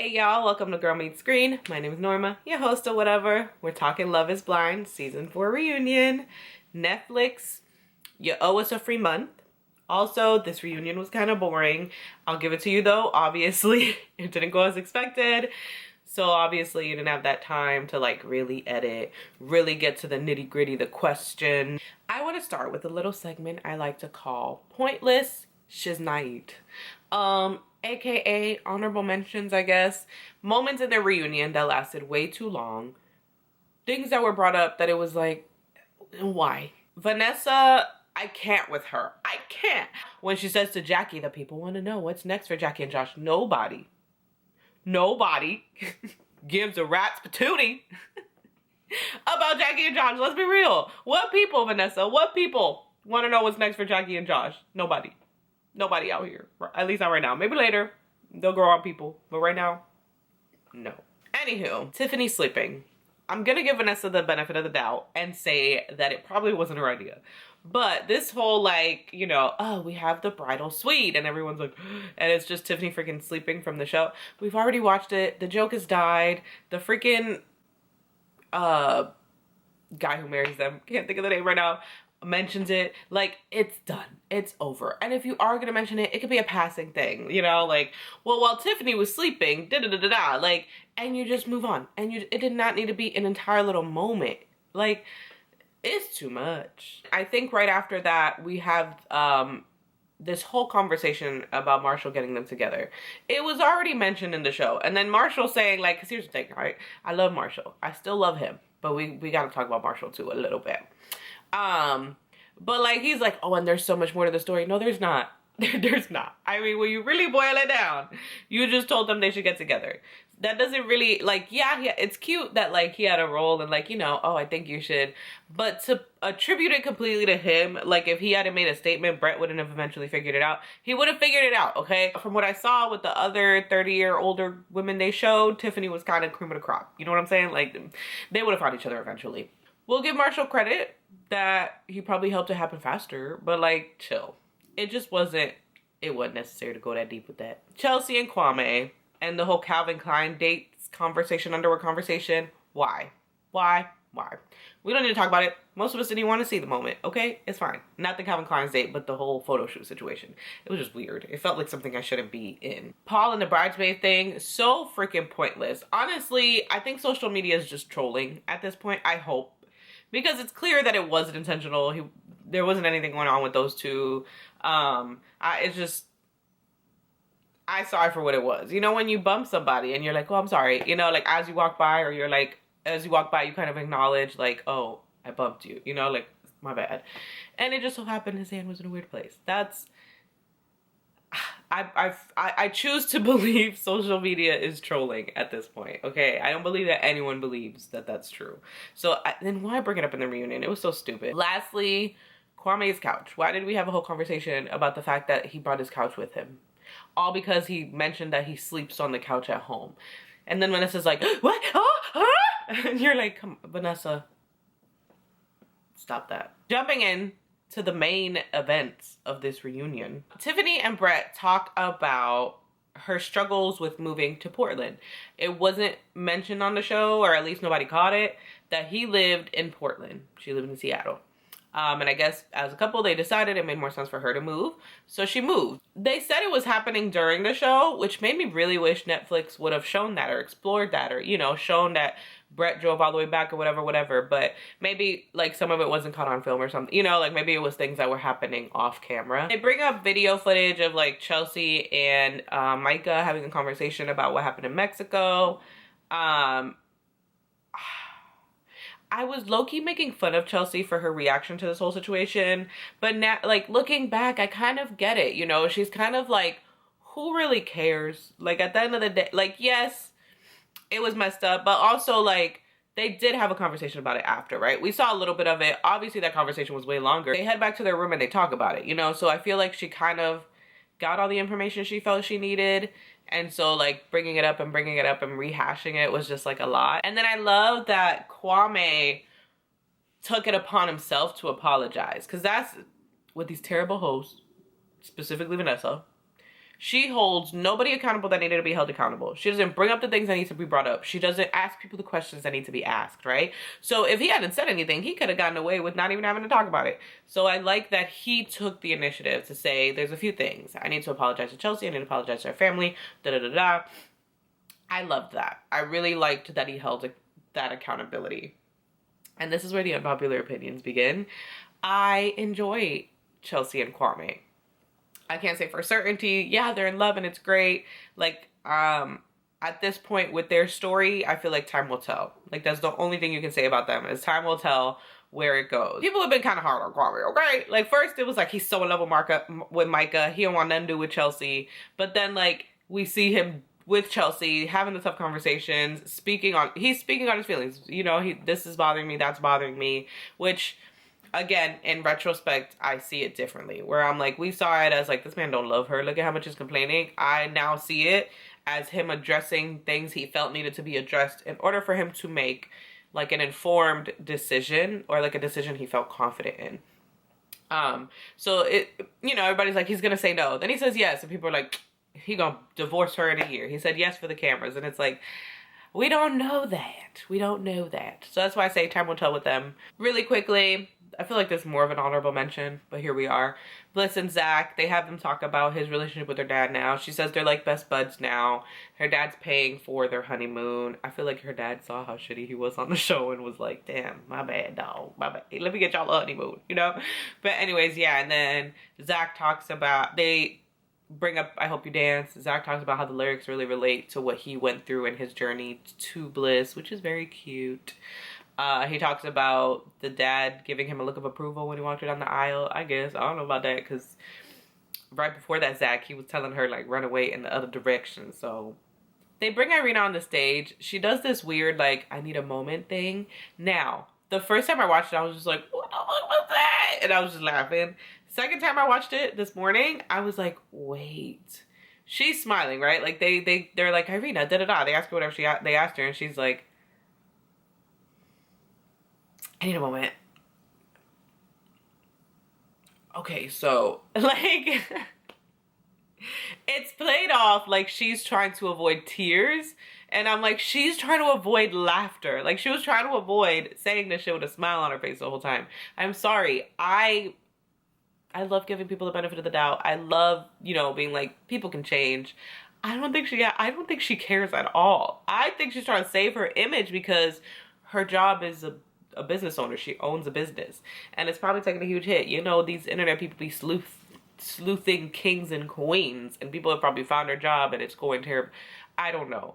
Hey y'all, welcome to Girl Meets Green. My name is Norma, your host or whatever. We're talking Love is Blind, season 4 reunion. Netflix, you owe us a free month. Also, this reunion was kind of boring. I'll give it to you though, obviously. It didn't go as expected. So obviously you didn't have that time to like really edit, really get to the nitty gritty, the question. I want to start with a little segment I like to call Pointless Shiznait. AKA honorable mentions, I guess. Moments in their reunion that lasted way too long. Things that were brought up that it was like, why? Vanessa, I can't with her. I can't. When she says to Jackie that people want to know what's next for Jackie and Josh, nobody gives a rat's patootie about Jackie and Josh. Let's be real. What people, Vanessa? What people want to know what's next for Jackie and Josh? Nobody. Nobody out here. At least not right now. Maybe later. They'll grow on people. But right now, no. Anywho, Tiffany's sleeping. I'm going to give Vanessa the benefit of the doubt and say that it probably wasn't her idea. But this whole like, you know, oh, we have the bridal suite and everyone's like, and it's just Tiffany freaking sleeping from the show. We've already watched it. The joke has died. The freaking guy who marries them, can't think of the name right now, mentions it. Like, it's done. It's over. And if you are gonna mention it, it could be a passing thing, you know, like, well, while Tiffany was sleeping, da-da-da-da-da, like, and you just move on. And it did not need to be an entire little moment. Like, it's too much. I think right after that, we have this whole conversation about Marshall getting them together. It was already mentioned in the show. And then Marshall saying, like, 'cause here's the thing, right? I love Marshall. I still love him. But we gotta talk about Marshall too a little bit. But like, he's like, oh, and there's so much more to the story. No, there's not. There's not. I mean, when you really boil it down, you just told them they should get together. That doesn't really, like, yeah, it's cute that, like, he had a role and, like, you know, oh, I think you should. But to attribute it completely to him, like, if he hadn't made a statement, Brett wouldn't have eventually figured it out. He would have figured it out, okay? From what I saw with the other 30-year older women they showed, Tiffany was kind of cream of the crop. You know what I'm saying? Like, they would have found each other eventually. We'll give Marshall credit that he probably helped it happen faster, but, like, chill. It just wasn't necessary to go that deep with that. Chelsea and Kwame and the whole Calvin Klein dates conversation, underwear conversation. Why? We don't need to talk about it. Most of us didn't even want to see the moment, okay? It's fine. Not the Calvin Klein's date, but the whole photo shoot situation. It was just weird. It felt like something I shouldn't be in. Paul and the bridesmaid thing, so freaking pointless. Honestly, I think social media is just trolling at this point, I hope. Because it's clear that it wasn't intentional. There wasn't anything going on with those two. I saw it for what it was. You know, when you bump somebody and you're like, oh, I'm sorry. You know, like, as you walk by, or you're like, as you walk by, you kind of acknowledge, like, oh, I bumped you. You know, like, my bad. And it just so happened his hand was in a weird place. That's... I choose to believe social media is trolling at this point, okay? I don't believe that anyone believes that that's true. So then why bring it up in the reunion? It was so stupid. Lastly, Kwame's couch. Why did we have a whole conversation about the fact that he brought his couch with him? All because he mentioned that he sleeps on the couch at home. And then Vanessa's like, what? And you're like, come on, Vanessa, stop that. Jumping in to the main events of this reunion. Tiffany and Brett talk about her struggles with moving to Portland. It wasn't mentioned on the show, or at least nobody caught it, that he lived in Portland. She lived in Seattle. And I guess as a couple, they decided it made more sense for her to move. So she moved. They said it was happening during the show, which made me really wish Netflix would have shown that or explored that, or, you know, shown that Brett drove all the way back or whatever. But maybe like some of it wasn't caught on film or something, you know, like maybe it was things that were happening off camera. They bring up video footage of like Chelsea and Micah having a conversation about what happened in Mexico. I was low-key making fun of Chelsea for her reaction to this whole situation. But now, like, looking back, I kind of get it, you know? She's kind of like, who really cares? Like, at the end of the day, like, yes, it was messed up. But also, like, they did have a conversation about it after, right? We saw a little bit of it. Obviously, that conversation was way longer. They head back to their room and they talk about it, you know? So I feel like she kind of got all the information she felt she needed. And so, like, bringing it up and rehashing it was just, like, a lot. And then I love that Kwame took it upon himself to apologize. Because that's what these terrible hosts, specifically Vanessa, She holds nobody accountable that needed to be held accountable. She doesn't bring up the things that need to be brought up. She doesn't ask people the questions that need to be asked, right? So if he hadn't said anything, he could have gotten away with not even having to talk about it. So I like that he took the initiative to say, there's a few things. I need to apologize to Chelsea. I need to apologize to her family. Da-da-da-da. I loved that. I really liked that he held that accountability. And this is where the unpopular opinions begin. I enjoy Chelsea and Kwame. I can't say for certainty, yeah, they're in love and it's great. Like, at this point with their story, I feel like time will tell. Like, that's the only thing you can say about them is time will tell where it goes. People have been kind of hard on Kwame, okay? Like, first it was like he's so in love with Micah. He don't want nothing to do with Chelsea. But then, like, we see him with Chelsea having the tough conversations, he's speaking on his feelings. You know, this is bothering me, that's bothering me, which, again, in retrospect, I see it differently. Where I'm like, we saw it as like, this man don't love her. Look at how much he's complaining. I now see it as him addressing things he felt needed to be addressed in order for him to make like an informed decision, or like a decision he felt confident in. So it, you know, everybody's like, he's gonna say no. Then he says yes, and people are like, he gonna divorce her in a year. He said yes for the cameras, and it's like, we don't know that. We don't know that. So that's why I say time will tell with them. Really quickly, I feel like there's more of an honorable mention, but here we are. Bliss and Zach, they have them talk about his relationship with their dad now. She says they're like best buds now. Her dad's paying for their honeymoon. I feel like her dad saw how shitty he was on the show and was like, damn, my bad, dog. My bad. Let me get y'all a honeymoon, you know? But anyways, yeah, and then Zach talks about, they bring up I Hope You Dance. Zach talks about how the lyrics really relate to what he went through in his journey to Bliss, which is very cute. He talks about the dad giving him a look of approval when he walked her down the aisle. I guess, I don't know about that, because right before that, Zach, he was telling her like run away in the other direction. So they bring Irina on the stage. She does this weird like I need a moment thing. Now, the first time I watched it, I was just like, what the fuck was that? And I was just laughing. Second time I watched it this morning, I was like, wait, she's smiling, right? Like they're like, Irina, da-da-da. They ask her whatever they asked her, and she's like, I need a moment. Okay, so like it's played off like she's trying to avoid tears, and I'm like, she's trying to avoid laughter. Like, she was trying to avoid saying this shit with a smile on her face the whole time. I'm sorry. I love giving people the benefit of the doubt. I love, you know, being like, people can change. I don't think she cares at all. I think she's trying to save her image because her job is a business owner. She owns a business, and it's probably taking a huge hit. You know, these internet people be sleuthing kings and queens, and people have probably found her job and it's going terrible. I don't know.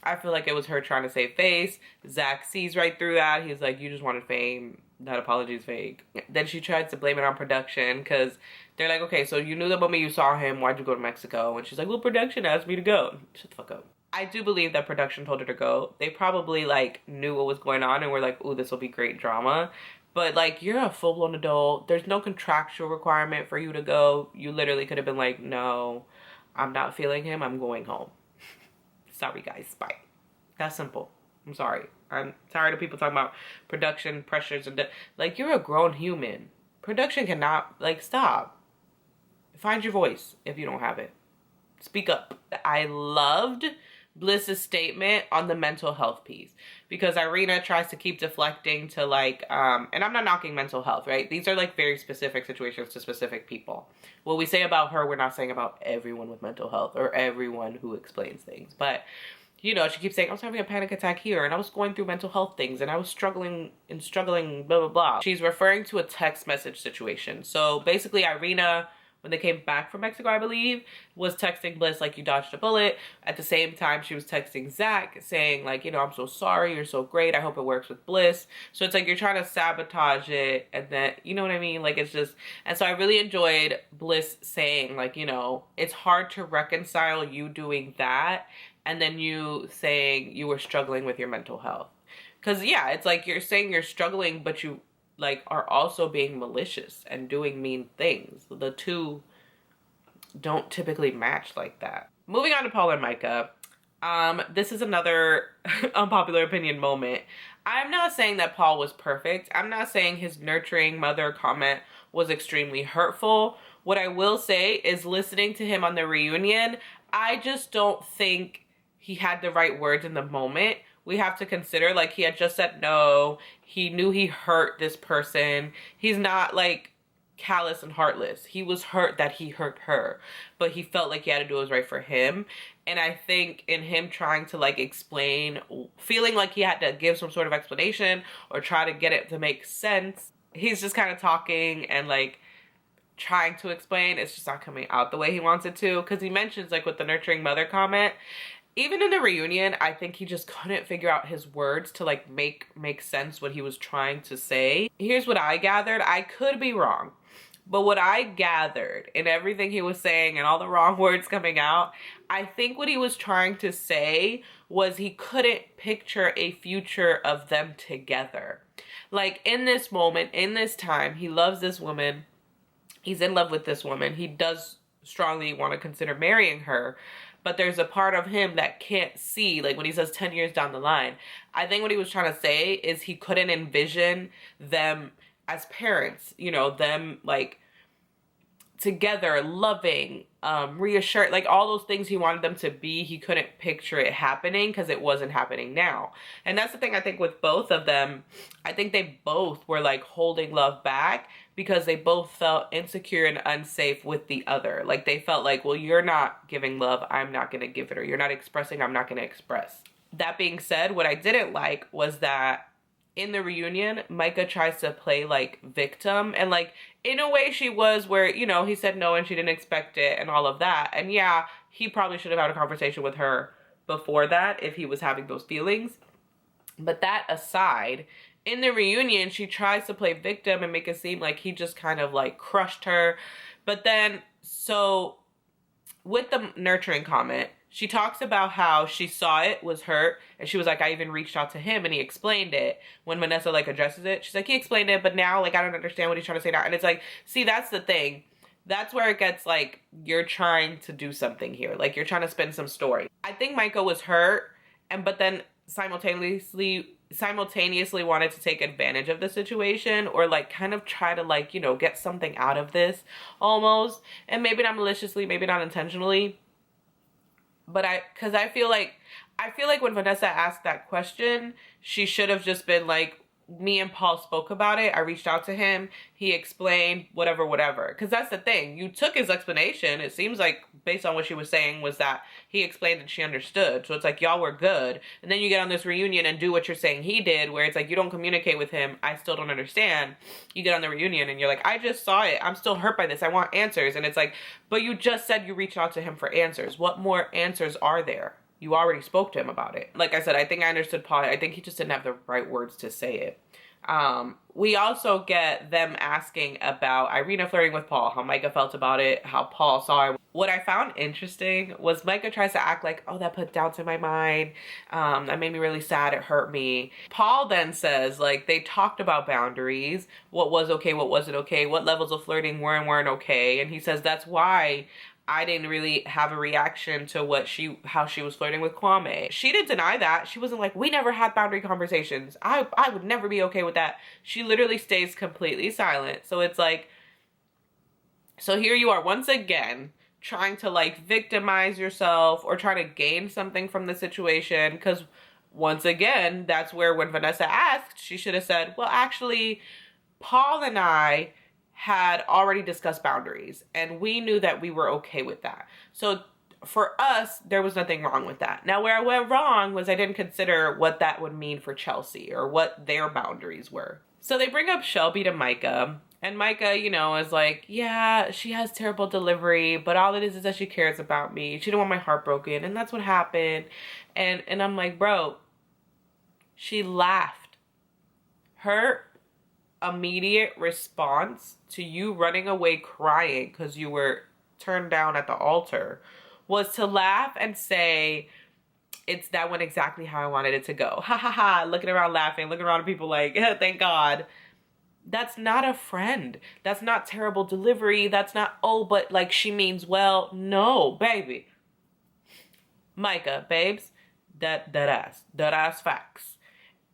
I feel like it was her trying to save face. Zach sees right through that. He's like, you just wanted fame. That apology is fake. Then she tried to blame it on production, because they're like, okay, so you knew the moment you saw him, why'd you go to Mexico? And she's like, well, production asked me to go. Shut the fuck up. I do believe that production told her to go. They probably like knew what was going on and were like, ooh, this will be great drama. But like, you're a full-blown adult. There's no contractual requirement for you to go. You literally could have been like, no, I'm not feeling him. I'm going home. Sorry, guys. Bye. That's simple. I'm sorry. I'm tired of people talking about production pressures and like, you're a grown human. Production cannot, like, stop. Find your voice if you don't have it. Speak up. I loved Bliss's statement on the mental health piece, because Irina tries to keep deflecting to like, and I'm not knocking mental health, right? These are like very specific situations to specific people. What we say about her, we're not saying about everyone with mental health or everyone who explains things. But, you know, she keeps saying, I was having a panic attack here, and I was going through mental health things, and I was struggling, blah, blah, blah. She's referring to a text message situation. So basically, Irina, when they came back from Mexico, I believe, was texting Bliss like, you dodged a bullet. At the same time, she was texting Zach saying like, you know, I'm so sorry, you're so great, I hope it works with Bliss. So it's like you're trying to sabotage it, and then, you know what I mean? Like, it's just, and so I really enjoyed Bliss saying like, you know, it's hard to reconcile you doing that and then you saying you were struggling with your mental health. Because yeah, it's like you're saying you're struggling, but you like are also being malicious and doing mean things. The two don't typically match like that. Moving on to Paul and Micah. This is another unpopular opinion moment. I'm not saying that Paul was perfect. I'm not saying his nurturing mother comment was extremely hurtful. What I will say is, listening to him on the reunion, I just don't think he had the right words in the moment. We have to consider, like, he had just said no. He knew he hurt this person. He's not, like, callous and heartless. He was hurt that he hurt her, but he felt like he had to do what was right for him. And I think in him trying to, like, explain, feeling like he had to give some sort of explanation or try to get it to make sense, he's just kind of talking and, like, trying to explain. It's just not coming out the way he wants it to. Because he mentions, like, with the nurturing mother comment, even in the reunion, I think he just couldn't figure out his words to, like, make sense what he was trying to say. Here's what I gathered. I could be wrong, but what I gathered in everything he was saying and all the wrong words coming out, I think what he was trying to say was he couldn't picture a future of them together. Like, in this moment, in this time, he loves this woman. He's in love with this woman. He does strongly want to consider marrying her. But there's a part of him that can't see, like when he says 10 years down the line. I think what he was trying to say is he couldn't envision them as parents, you know, them like together, loving, reassured, like all those things he wanted them to be. He couldn't picture it happening because it wasn't happening now. And that's the thing, I think, with both of them. I think they both were like holding love back because they both felt insecure and unsafe with the other. Like they felt like, well, you're not giving love, I'm not going to give it, or you're not expressing, I'm not going to express. That being said, what I didn't like was that in the reunion, Micah tries to play like victim, and like in a way she was, where, you know, he said no and she didn't expect it and all of that. And yeah, he probably should have had a conversation with her before that if he was having those feelings. But that aside, in the reunion, she tries to play victim and make it seem like he just kind of like crushed her. But then, so with the nurturing comment, she talks about how she saw it, was hurt, and she was like, I even reached out to him and he explained it. When Vanessa like addresses it, she's like, he explained it, but now like I don't understand what he's trying to say now. And it's like, see, that's the thing. That's where it gets like, you're trying to do something here. Like you're trying to spin some story. I think Micah was hurt, but then simultaneously wanted to take advantage of the situation, or like kind of try to like, you know, get something out of this almost. And maybe not maliciously, maybe not intentionally. But because I feel like when Vanessa asked that question, she should have just been like, me and Paul spoke about it. I reached out to him. He explained whatever. Because that's the thing. You took his explanation. It seems like, based on what she was saying, was that he explained and she understood. So it's like, y'all were good. And then you get on this reunion and do what you're saying he did, where it's like, you don't communicate with him. I still don't understand. You get on the reunion and you're like, I just saw it. I'm still hurt by this. I want answers. And it's like, but you just said you reached out to him for answers. What more answers are there? You already spoke to him about it. Like I said, I think I understood Paul. I think he just didn't have the right words to say it. We also get them asking about Irina flirting with Paul, how Micah felt about it, how Paul saw it. What I found interesting was Micah tries to act like, oh, that put doubts in my mind. That made me really sad. It hurt me. Paul then says, like, they talked about boundaries. What was okay, what wasn't okay, what levels of flirting were and weren't okay. And he says, that's why I didn't really have a reaction to how she was flirting with Kwame. She didn't deny that. She wasn't like, we never had boundary conversations. I would never be okay with that. She literally stays completely silent. So it's like, so here you are once again trying to like victimize yourself or try to gain something from the situation. Because once again, that's where when Vanessa asked, she should have said, well, actually, Paul and I had already discussed boundaries and we knew that we were okay with that. So for us, there was nothing wrong with that. Now, where I went wrong was I didn't consider what that would mean for Chelsea or what their boundaries were. So they bring up Shelby to Micah, and Micah, you know, is like, yeah, she has terrible delivery, but all it is that she cares about me. She didn't want my heart broken, and that's what happened. And I'm like, bro, she laughed. Her immediate response to you running away crying because you were turned down at the altar was to laugh and say, that went exactly how I wanted it to go. Ha ha ha, looking around laughing, looking around at people like, thank God. That's not a friend. That's not terrible delivery. That's not, oh, but like she means well. No, baby. Micah, babes, that ass facts.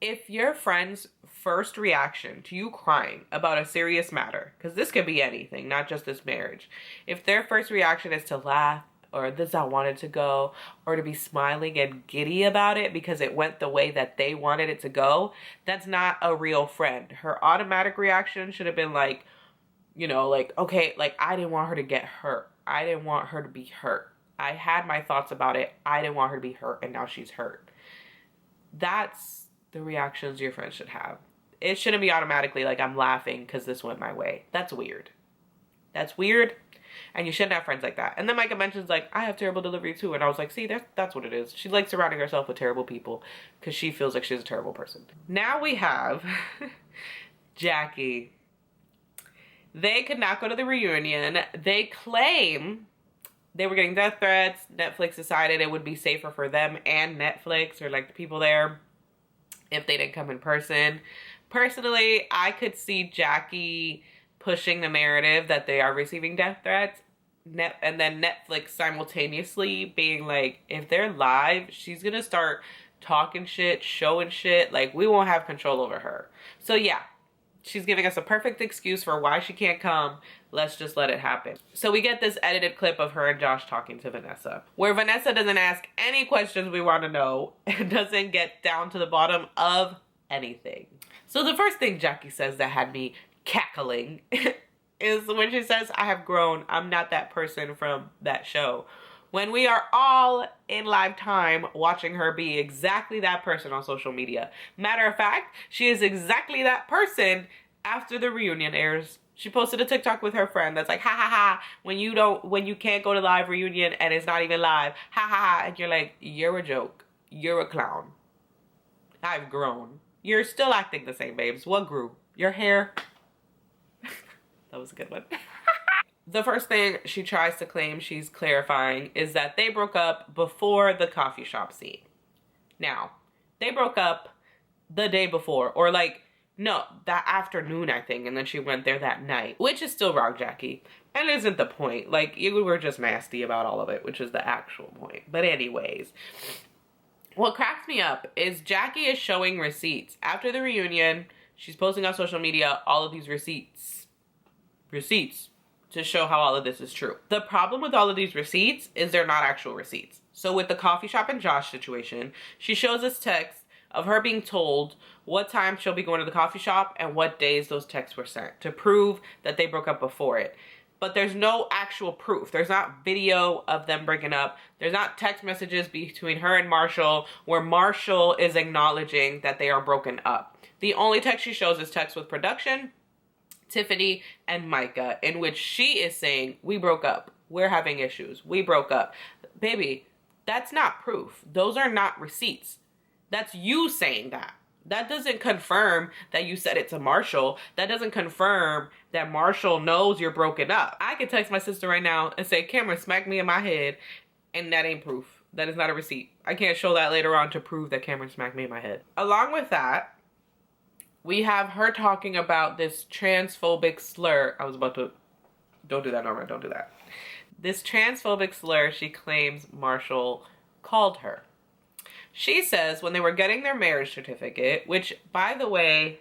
If your friend's first reaction to you crying about a serious matter, because this could be anything, not just this marriage, if their first reaction is to laugh, or this is how I wanted to go, or to be smiling and giddy about it because it went the way that they wanted it to go, that's not a real friend. Her automatic reaction should have been like, you know, like, okay, like, I didn't want her to get hurt. I didn't want her to be hurt. I had my thoughts about it. I didn't want her to be hurt, and now she's hurt. That's the reactions your friends should have. It shouldn't be automatically like, I'm laughing because this went my way. That's weird. That's weird. And you shouldn't have friends like that. And then Micah mentions, like, I have terrible delivery too. And I was like, see, that's what it is. She likes surrounding herself with terrible people because she feels like she's a terrible person. Now we have Jackie. They could not go to the reunion. They claim they were getting death threats. Netflix decided it would be safer for them and Netflix, or like the people there, if they didn't come in person. Personally, I could see Jackie pushing the narrative that they are receiving death threats, and then Netflix simultaneously being like, if they're live, she's gonna start talking shit, showing shit, like we won't have control over her. So yeah, she's giving us a perfect excuse for why she can't come. Let's just let it happen. So we get this edited clip of her and Josh talking to Vanessa, where Vanessa doesn't ask any questions we want to know and doesn't get down to the bottom of anything. So the first thing Jackie says that had me cackling is when she says, I have grown. I'm not that person from that show. When we are all in live time watching her be exactly that person on social media. Matter of fact, she is exactly that person after the reunion airs. She posted a TikTok with her friend that's like, ha ha ha, when you can't go to live reunion and it's not even live, ha ha ha, and you're like, you're a joke. You're a clown. I've grown. You're still acting the same, babes. What grew? Your hair? That was a good one. The first thing she tries to claim she's clarifying is that they broke up before the coffee shop scene. Now, they broke up the day before, or like, no, that afternoon, I think, and then she went there that night, which is still wrong, Jackie, and isn't the point. Like, you were just nasty about all of it, which is the actual point. But anyways, what cracks me up is Jackie is showing receipts. After the reunion, she's posting on social media all of these receipts to show how all of this is true. The problem with all of these receipts is they're not actual receipts. So with the coffee shop and Josh situation, she shows us text of her being told what time she'll be going to the coffee shop and what days those texts were sent to prove that they broke up before it. But there's no actual proof. There's not video of them breaking up. There's not text messages between her and Marshall where Marshall is acknowledging that they are broken up. The only text she shows is text with production, Tiffany, and Micah, in which she is saying, we broke up. We're having issues. We broke up. Baby, that's not proof. Those are not receipts. That's you saying that. That doesn't confirm that you said it to Marshall. That doesn't confirm that Marshall knows you're broken up. I could text my sister right now and say, Cameron smacked me in my head, and that ain't proof. That is not a receipt. I can't show that later on to prove that Cameron smacked me in my head. Along with that, we have her talking about this transphobic slur. Don't do that, Norma, don't do that. This transphobic slur she claims Marshall called her. She says when they were getting their marriage certificate, which, by the way,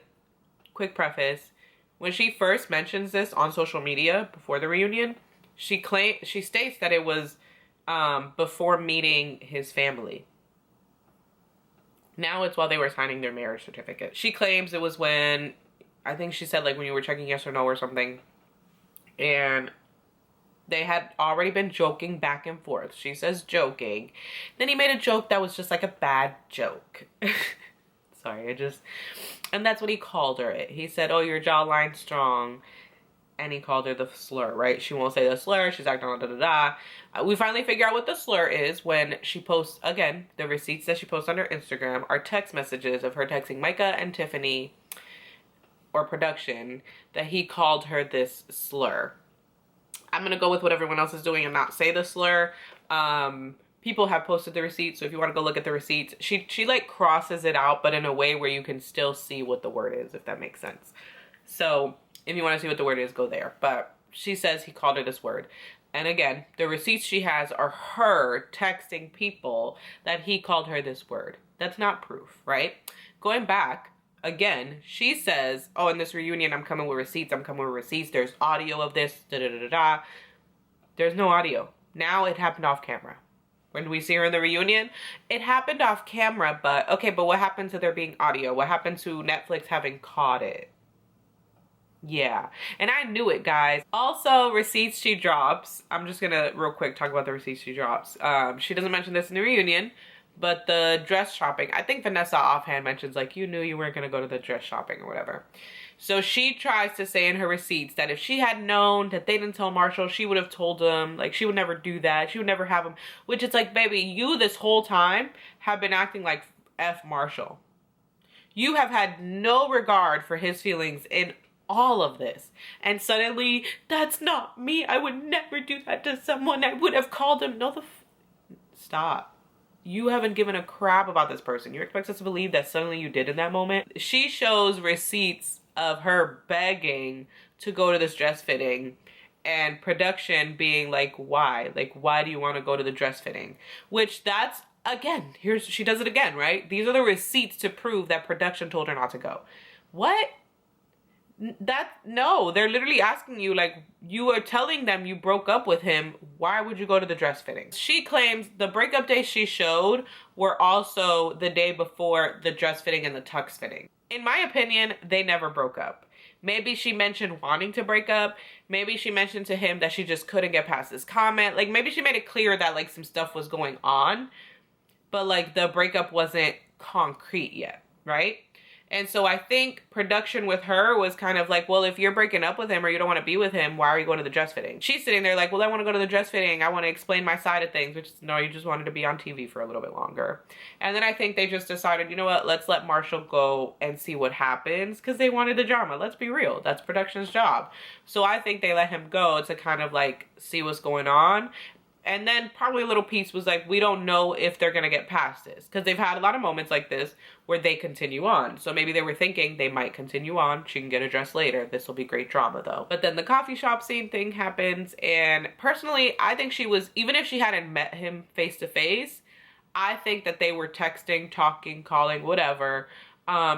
quick preface, when she first mentions this on social media before the reunion, she states that it was before meeting his family. Now it's while they were signing their marriage certificate. She claims it was when, I think she said like when you were checking yes or no or something, and they had already been joking back and forth. She says joking. Then he made a joke that was just like a bad joke. Sorry, and that's what he called her. He said, oh, your jawline strong. And he called her the slur, right? She won't say the slur. She's acting on da-da-da. We finally figure out what the slur is when she posts, again, the receipts that she posts on her Instagram are text messages of her texting Micah and Tiffany or production that he called her this slur. I'm going to go with what everyone else is doing and not say the slur. People have posted the receipts, so if you want to go look at the receipts, she like crosses it out, but in a way where you can still see what the word is, if that makes sense. So if you want to see what the word is, go there. But she says he called her this word. And again, the receipts she has are her texting people that he called her this word. That's not proof, right? Going back, again, she says, oh, in this reunion, I'm coming with receipts. I'm coming with receipts. There's audio of this, da-da-da-da-da. There's no audio. Now it happened off camera. When we see her in the reunion, it happened off camera, but okay, but what happened to there being audio? What happened to Netflix having caught it? Yeah, and I knew it, guys. Also, receipts she drops. I'm just gonna real quick talk about the receipts she drops. She doesn't mention this in the reunion, but the dress shopping, I think Vanessa offhand mentions like, you knew you weren't gonna go to the dress shopping or whatever. So she tries to say in her receipts that if she had known that they didn't tell Marshall, she would have told him. Like, she would never do that. She would never have him. Which is like, baby, you this whole time have been acting like F Marshall. You have had no regard for his feelings in all of this. And suddenly, that's not me. I would never do that to someone. I would have called him. No, stop. You haven't given a crap about this person. You expect us to believe that suddenly you did in that moment? She shows receipts of her begging to go to this dress fitting and production being like, why? Like, why do you want to go to the dress fitting? Which that's, again, she does it again, right? These are the receipts to prove that production told her not to go. What? No, they're literally asking you, like, you are telling them you broke up with him. Why would you go to the dress fitting? She claims the breakup days she showed were also the day before the dress fitting and the tux fitting. In my opinion, they never broke up. Maybe she mentioned wanting to break up. Maybe she mentioned to him that she just couldn't get past this comment. Like, maybe she made it clear that, like, some stuff was going on, but, like, the breakup wasn't concrete yet, right? And so I think production with her was kind of like, well, if you're breaking up with him or you don't want to be with him, why are you going to the dress fitting? She's sitting there like, well, I want to go to the dress fitting. I want to explain my side of things, which is, no, you just wanted to be on TV for a little bit longer. And then I think they just decided, you know what, let's let Marshall go and see what happens, because they wanted the drama. Let's be real. That's production's job. So I think they let him go to kind of like see what's going on. And then probably a little piece was like, we don't know if they're going to get past this. Because they've had a lot of moments like this where they continue on. So maybe they were thinking they might continue on. She can get a dress later. This will be great drama though. But then the coffee shop scene thing happens. And personally, I think she was, even if she hadn't met him face to face, I think that they were texting, talking, calling, whatever.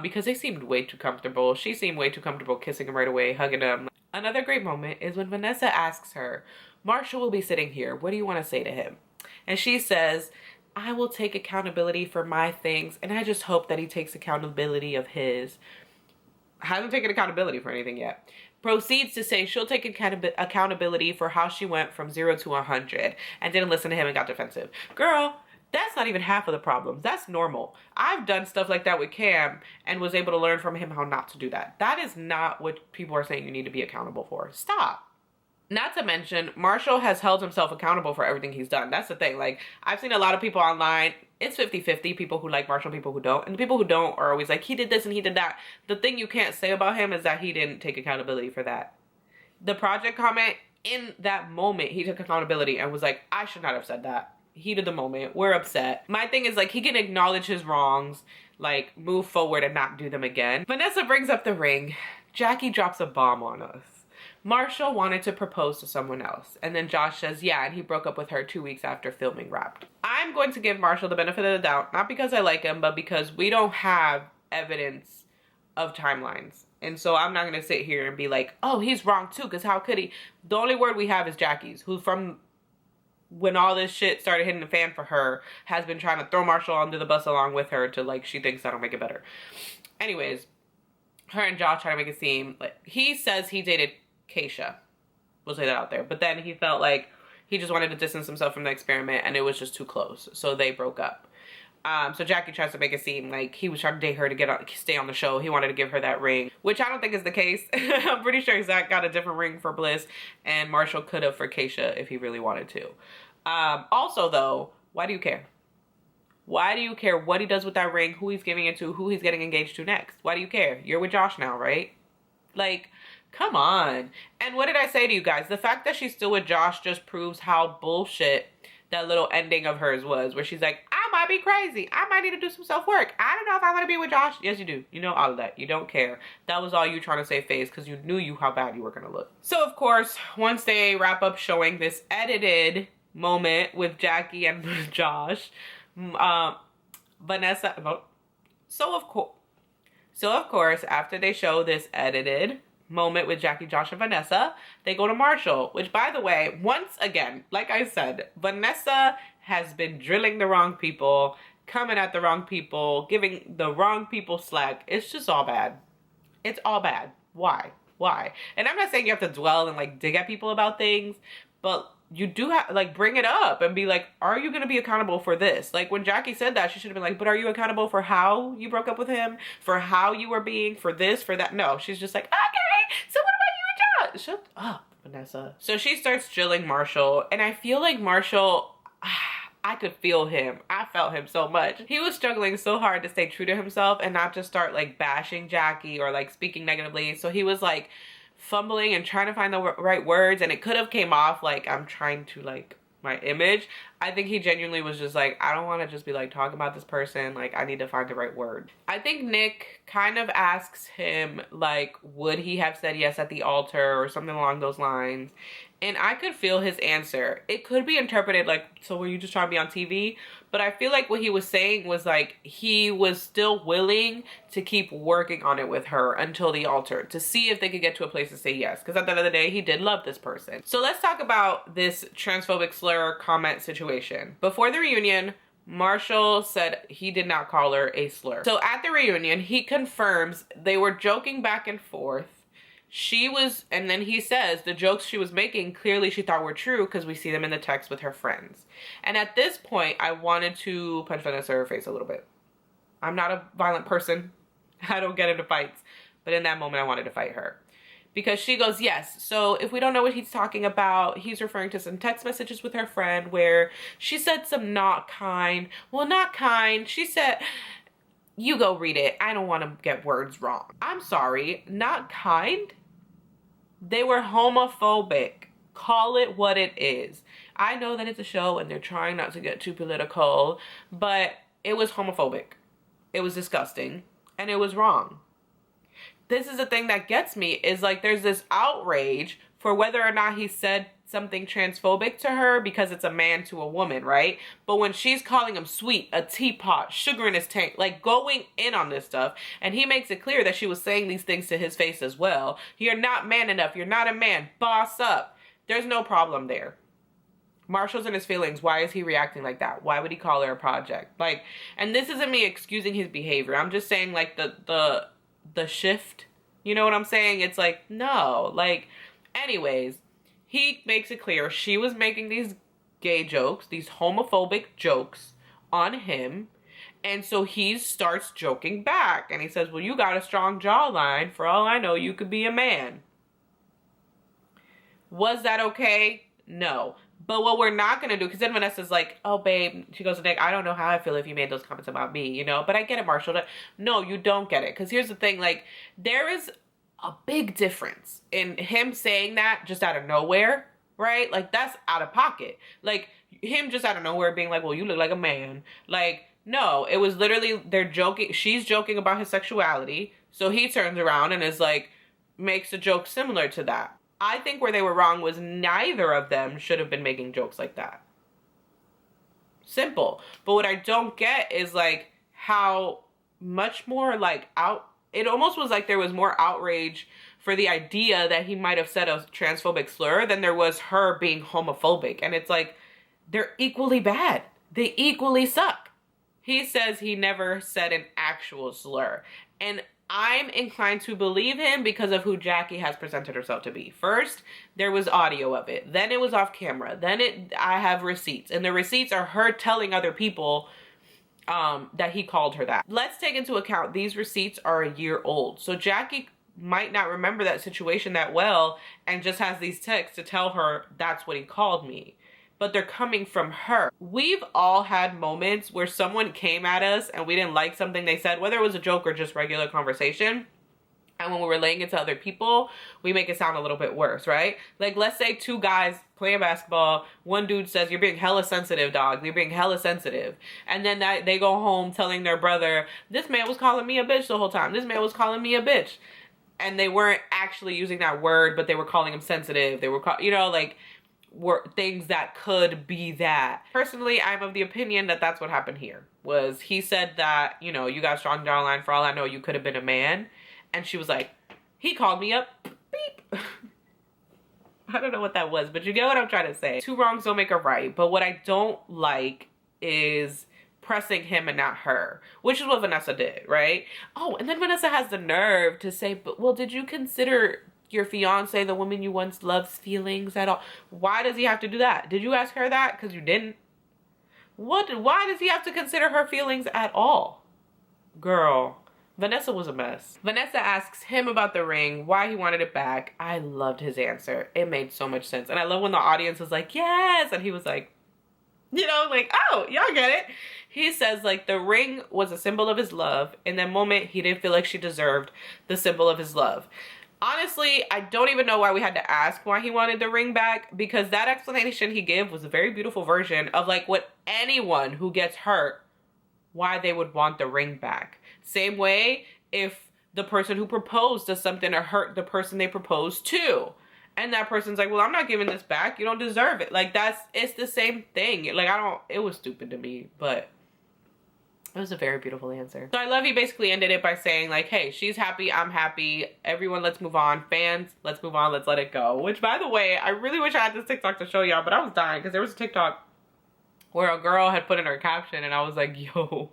Because they seemed way too comfortable. She seemed way too comfortable kissing him right away, hugging him. Another great moment is when Vanessa asks her, Marshall will be sitting here. What do you want to say to him? And she says, I will take accountability for my things, and I just hope that he takes accountability of his. Hasn't taken accountability for anything yet. Proceeds to say she'll take accountability for how she went from 0 to 100 and didn't listen to him and got defensive. Girl, that's not even half of the problem. That's normal. I've done stuff like that with Cam and was able to learn from him how not to do that. That is not what people are saying you need to be accountable for. Stop. Not to mention, Marshall has held himself accountable for everything he's done. That's the thing. Like, I've seen a lot of people online. It's 50-50, people who like Marshall, people who don't. And the people who don't are always like, he did this and he did that. The thing you can't say about him is that he didn't take accountability for that. The project comment, in that moment, he took accountability and was like, I should not have said that. Heat of the moment. We're upset. My thing is, like, he can acknowledge his wrongs, like, move forward and not do them again. Vanessa brings up the ring. Jackie drops a bomb on us. Marshall wanted to propose to someone else. And then Josh says, yeah, and he broke up with her 2 weeks after filming wrapped. I'm going to give Marshall the benefit of the doubt, not because I like him, but because we don't have evidence of timelines. And so I'm not going to sit here and be like, oh, he's wrong too, because how could he? The only word we have is Jackie's, who from when all this shit started hitting the fan for her, has been trying to throw Marshall under the bus along with her to, like, she thinks that'll make it better. Anyways, her and Josh try to make it seem like he says he dated Keisha. We'll say that out there. But then he felt like he just wanted to distance himself from the experiment and it was just too close. So they broke up. So Jackie tries to make it seem like he was trying to date her to stay on the show. He wanted to give her that ring, which I don't think is the case. I'm pretty sure Zach got a different ring for Bliss and Marshall could have for Keisha if he really wanted to. Also though, why do you care? Why do you care what he does with that ring, who he's giving it to, who he's getting engaged to next? Why do you care? You're with Josh now, right? Like, come on. And what did I say to you guys? The fact that she's still with Josh just proves how bullshit that little ending of hers was, where she's like, I might be crazy. I might need to do some self-work. I don't know if I want to be with Josh. Yes, you do. You know all of that. You don't care. That was all you trying to save face because you knew how bad you were going to look. So, of course, once they wrap up showing this edited moment with Jackie and Josh, Vanessa, so of course, after they show this edited moment with Jackie, Josh, and Vanessa, they go to Marshall, which, by the way, once again, like I said, Vanessa has been drilling the wrong people, coming at the wrong people, giving the wrong people slack. It's just all bad. It's all bad. Why? And I'm not saying you have to dwell and like dig at people about things, but you do have like bring it up and be like, are you going to be accountable for this? Like when Jackie said that, she should have been like, but are you accountable for how you broke up with him, for how you were being, for this, for that? No, she's just like, okay, so what about you and Josh? Shut up, Vanessa. So she starts drilling Marshall, and I feel like Marshall, I could feel him. I felt him so much. He was struggling so hard to stay true to himself and not just start like bashing Jackie or like speaking negatively. So he was like fumbling and trying to find the right words, and it could have came off like I'm trying to like my image. I think he genuinely was just like, I don't want to just be like talking about this person, like I need to find the right word. I think Nick kind of asks him like, would he have said yes at the altar or something along those lines, and I could feel his answer. It could be interpreted like, so were you just trying to be on TV? But I feel like what he was saying was like he was still willing to keep working on it with her until the altar to see if they could get to a place to say yes. Because at the end of the day, he did love this person. So let's talk about this transphobic slur comment situation. Before the reunion, Marshall said he did not call her a slur. So at the reunion, he confirms they were joking back and forth. She was, and then he says the jokes she was making, clearly she thought were true because we see them in the text with her friends. And at this point, I wanted to punch Vanessa in her face a little bit. I'm not a violent person. I don't get into fights. But in that moment, I wanted to fight her. Because she goes, yes, so if we don't know what he's talking about, he's referring to some text messages with her friend where she said some not kind. Well, not kind. She said, you go read it. I don't want to get words wrong. I'm sorry, not kind? They were homophobic. Call it what it is. I know that it's a show and they're trying not to get too political, but it was homophobic. It was disgusting and it was wrong. This is the thing that gets me is like there's this outrage for whether or not he said something transphobic to her because it's a man to a woman, right? But when she's calling him sweet, a teapot, sugar in his tank, like going in on this stuff, and he makes it clear that she was saying these things to his face as well. You're not man enough. You're not a man. Boss up. There's no problem there. Marshall's in his feelings. Why is he reacting like that? Why would he call her a project? Like, and this isn't me excusing his behavior. I'm just saying like the shift. You know what I'm saying? It's like, no. Like, anyways, he makes it clear she was making these gay jokes, these homophobic jokes on him. And so he starts joking back. And he says, well, you got a strong jawline. For all I know, you could be a man. Was that okay? No. But what we're not going to do, because then Vanessa's like, oh, babe, she goes to Nick, I don't know how I feel if you made those comments about me, you know? But I get it, Marshall. No, you don't get it. Because here's the thing, like, there is a big difference in him saying that just out of nowhere, right? Like, that's out of pocket. Like, him just out of nowhere being like, well, you look like a man. Like, no, it was literally, they're joking. She's joking about his sexuality. So he turns around and is like, makes a joke similar to that. I think where they were wrong was neither of them should have been making jokes like that. Simple. But what I don't get is like how much more like it almost was like there was more outrage for the idea that he might have said a transphobic slur than there was her being homophobic. And it's like, they're equally bad. They equally suck. He says he never said an actual slur. And I'm inclined to believe him because of who Jackie has presented herself to be. First, there was audio of it. Then it was off camera. Then I have receipts. And the receipts are her telling other people that he called her that. Let's take into account these receipts are a year old. So Jackie might not remember that situation that well and just has these texts to tell her that's what he called me. But they're coming from her. We've all had moments where someone came at us and we didn't like something they said, whether it was a joke or just regular conversation. And when we're relaying it to other people, we make it sound a little bit worse, right? Like, let's say two guys playing basketball. One dude says, "You're being hella sensitive, dog. You're being hella sensitive." And then they go home telling their brother, "This man was calling me a bitch the whole time. This man was calling me a bitch." And they weren't actually using that word, but they were calling him sensitive. They were, you know, like, were things that could be that. Personally, I'm of the opinion that that's what happened here. Was he said that, you know, "You got a strong jawline. For all I know, you could have been a man." And she was like, "He called me up." Beep. I don't know what that was, but you get what I'm trying to say. Two wrongs don't make a right. But what I don't like is pressing him and not her, which is what Vanessa did, right? Oh, and then Vanessa has the nerve to say, "But, well, did you consider your fiance, the woman you once loved's feelings at all?" Why does he have to do that? Did you ask her that? Because you didn't. Why does he have to consider her feelings at all? Girl. Vanessa was a mess. Vanessa asks him about the ring, why he wanted it back. I loved his answer. It made so much sense. And I love when the audience was like, "Yes!" And he was like, you know, like, "Oh, y'all get it." He says, like, the ring was a symbol of his love. In that moment, he didn't feel like she deserved the symbol of his love. Honestly, I don't even know why we had to ask why he wanted the ring back, because that explanation he gave was a very beautiful version of, like, what anyone who gets hurt, why they would want the ring back. Same way if the person who proposed does something to hurt the person they proposed to, and that person's like, "Well, I'm not giving this back. You don't deserve it." Like, it's the same thing. Like, it was stupid to me, but it was a very beautiful answer. So I love he basically ended it by saying, like, "Hey, she's happy, I'm happy. Everyone, let's move on. Fans, let's move on. Let's let it go." Which, by the way, I really wish I had this TikTok to show y'all, but I was dying because there was a TikTok where a girl had put in her caption, and I was like, yo,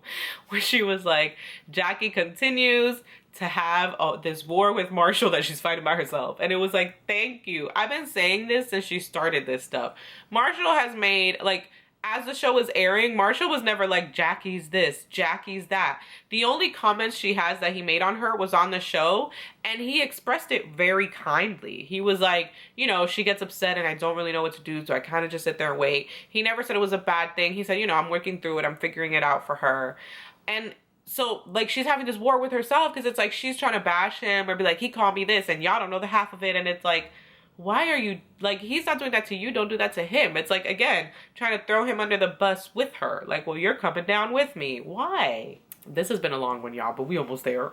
where she was like, "Jackie continues to have this war with Marshall that she's fighting by herself." And it was like, thank you. I've been saying this since she started this stuff. Marshall has made, like, as the show was airing, Marshall was never like, "Jackie's this, Jackie's that." The only comments she has that he made on her was on the show, and he expressed it very kindly. He was like, you know, "She gets upset and I don't really know what to do, so I kind of just sit there and wait." He never said it was a bad thing. He said, you know, "I'm working through it. I'm figuring it out for her." And so, like, she's having this war with herself because it's like she's trying to bash him or be like, "He called me this," and y'all don't know the half of it. And it's like, why are you, like, he's not doing that to you, don't do that to him. It's like, again, trying to throw him under the bus with her. Like, "Well, you're coming down with me." Why? This has been a long one, y'all, but we almost there.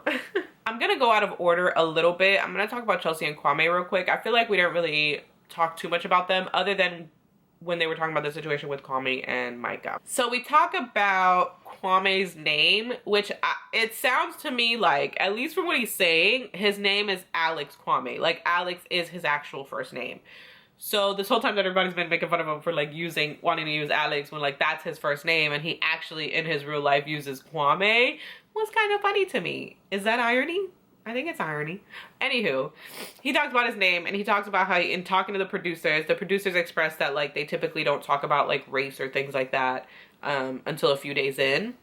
I'm gonna go out of order a little bit. I'm gonna talk about Chelsea and Kwame real quick. I feel like we didn't really talk too much about them other than when they were talking about the situation with Kwame and Micah. So we talk about Kwame's name, which it sounds to me like, at least from what he's saying, his name is Alex Kwame. Like, Alex is his actual first name. So this whole time that everybody's been making fun of him for, like, wanting to use Alex when, like, that's his first name, and he actually in his real life uses Kwame, was kind of funny to me. Is that irony? I think it's irony. Anywho, he talks about his name, and he talks about how in talking to the producers expressed that, like, they typically don't talk about, like, race or things like that until a few days in.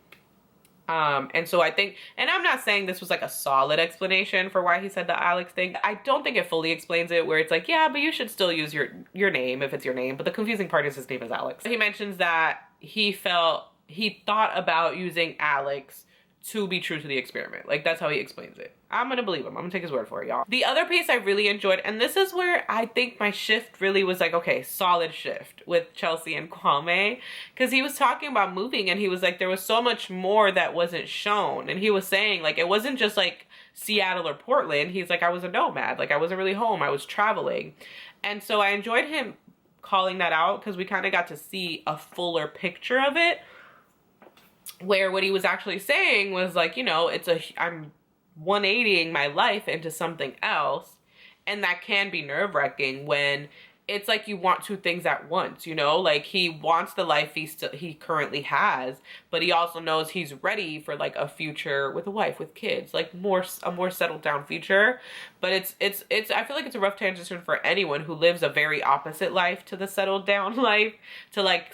And so I think, and I'm not saying this was like a solid explanation for why he said the Alex thing. I don't think it fully explains it, where it's like, yeah, but you should still use your name if it's your name. But the confusing part is his name is Alex. He mentions that he thought about using Alex to be true to the experiment. Like, that's how he explains it. I'm gonna believe him. I'm gonna take his word for it, y'all. The other piece I really enjoyed, and this is where I think my shift really was like, okay, solid shift with Chelsea and Kwame, because he was talking about moving, and he was like, there was so much more that wasn't shown. And he was saying, like, it wasn't just like Seattle or Portland. He's like, I was a nomad. Like, I wasn't really home. I was traveling. And so I enjoyed him calling that out, because we kind of got to see a fuller picture of it, where what he was actually saying was like, you know, I'm 180ing my life into something else, and that can be nerve-wracking when it's like you want two things at once, you know? Like, he wants the life he currently has, but he also knows he's ready for like a future with a wife, with kids, like a more settled down future. But it's I feel like it's a rough transition for anyone who lives a very opposite life to the settled down life, to like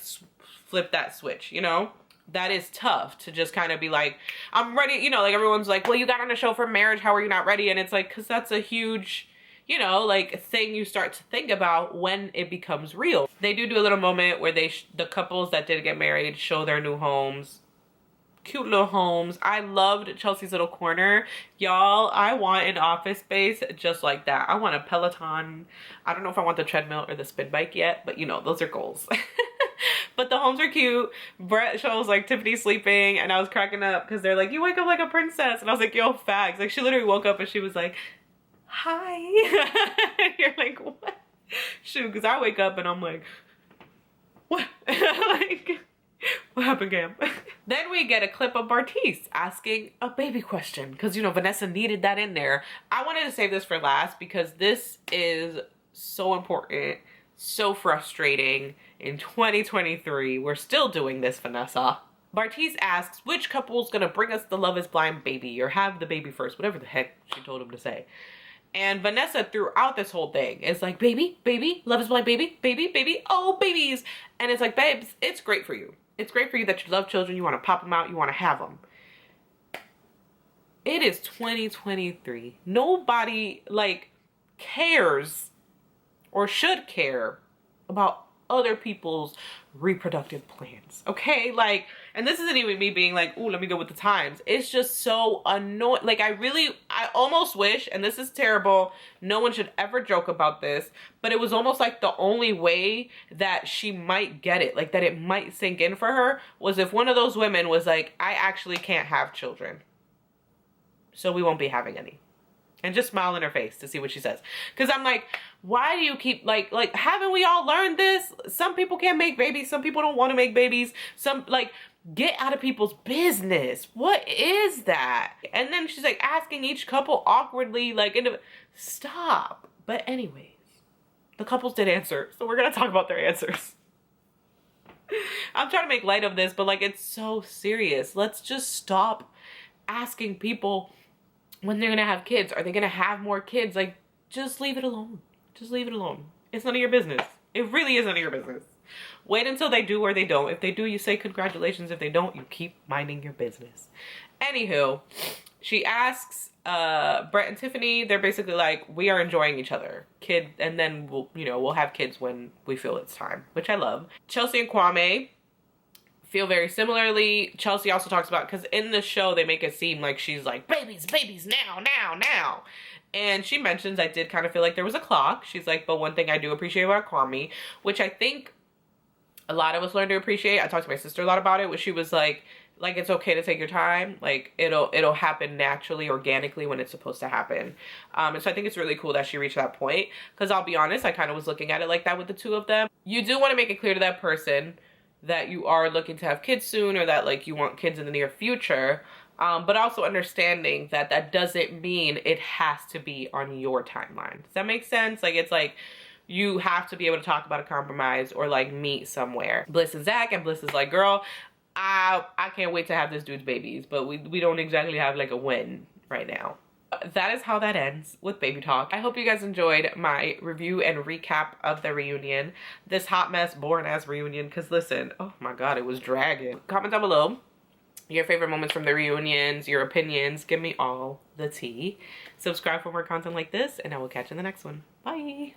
flip that switch, you know? That is tough to just kind of be like, I'm ready, you know, like everyone's like, well, you got on a show for marriage, how are you not ready? And it's like, because that's a huge, you know, like thing you start to think about when it becomes real. They do a little moment where the couples that did get married show their new homes. cute little homes. I loved Chelsea's little corner. Y'all, I want an office space just like that. I want a Peloton. I don't know if I want the treadmill or the spin bike yet, but you know, those are goals. But the homes are cute. Brett shows like Tiffany sleeping, and I was cracking up because they're like, you wake up like a princess. And I was like, yo, facts. Like, she literally woke up and she was like, hi. You're like, what? Shoot, because I wake up and I'm like, what? Like, what happened, Cam? Then we get a clip of Bartice asking a baby question because, you know, Vanessa needed that in there. I wanted to save this for last because this is so important, so frustrating. In 2023, we're still doing this, Vanessa. Bartice asks which couple's gonna bring us the Love is Blind baby or have the baby first, whatever the heck she told him to say. And Vanessa throughout this whole thing is like, baby, baby, Love is Blind baby, baby, baby, oh, babies. And it's like, babes, it's great for you. It's great for you that you love children. You want to pop them out. You want to have them. It is 2023. Nobody, like, cares or should care about other people's reproductive plans, okay? Like, and this isn't even me being like, ooh, let me go with the times. It's just so annoying. Like, I almost wish, and this is terrible, no one should ever joke about this, but it was almost like the only way that she might get it, like that it might sink in for her, was if one of those women was like, I actually can't have children, so we won't be having any. And just smile in her face to see what she says. Because I'm like, why do you keep, like, haven't we all learned this? Some people can't make babies. Some people don't want to make babies. Some, like, get out of people's business. What is that? And then she's, like, asking each couple awkwardly, like, stop. But anyways, the couples did answer. So we're going to talk about their answers. I'm trying to make light of this, but, like, it's so serious. Let's just stop asking people when they're gonna have kids. Are they gonna have more kids? Like, just leave it alone. Just leave it alone. It's none of your business. It really is none of your business. Wait until they do or they don't. If they do, you say congratulations. If they don't, you keep minding your business. Anywho, she asks Brett and Tiffany, they're basically like, we are enjoying each other. And then we'll have kids when we feel it's time, which I love. Chelsea and Kwame feel very similarly. Chelsea also talks about, because in the show they make it seem like she's like, babies, babies, now. And she mentions, I did kind of feel like there was a clock. She's like, but one thing I do appreciate about Kwame, which I think a lot of us learned to appreciate. I talked to my sister a lot about it, where she was like it's okay to take your time. Like, it'll happen naturally, organically when it's supposed to happen. And so I think it's really cool that she reached that point, because I'll be honest, I kind of was looking at it like that with the two of them. You do want to make it clear to that person that you are looking to have kids soon, or that, like, you want kids in the near future, but also understanding that that doesn't mean it has to be on your timeline. Does that make sense? Like, it's like, you have to be able to talk about a compromise or, like, meet somewhere. Bliss and Zach, and Bliss is like, girl, I can't wait to have this dude's babies, but we don't exactly have, like, a win right now. That is how that ends with baby talk. I hope you guys enjoyed my review and recap of the reunion. This hot mess, boring ass reunion. Because listen, oh my god, it was dragging. Comment down below your favorite moments from the reunions, your opinions. Give me all the tea. Subscribe for more content like this, and I will catch you in the next one. Bye.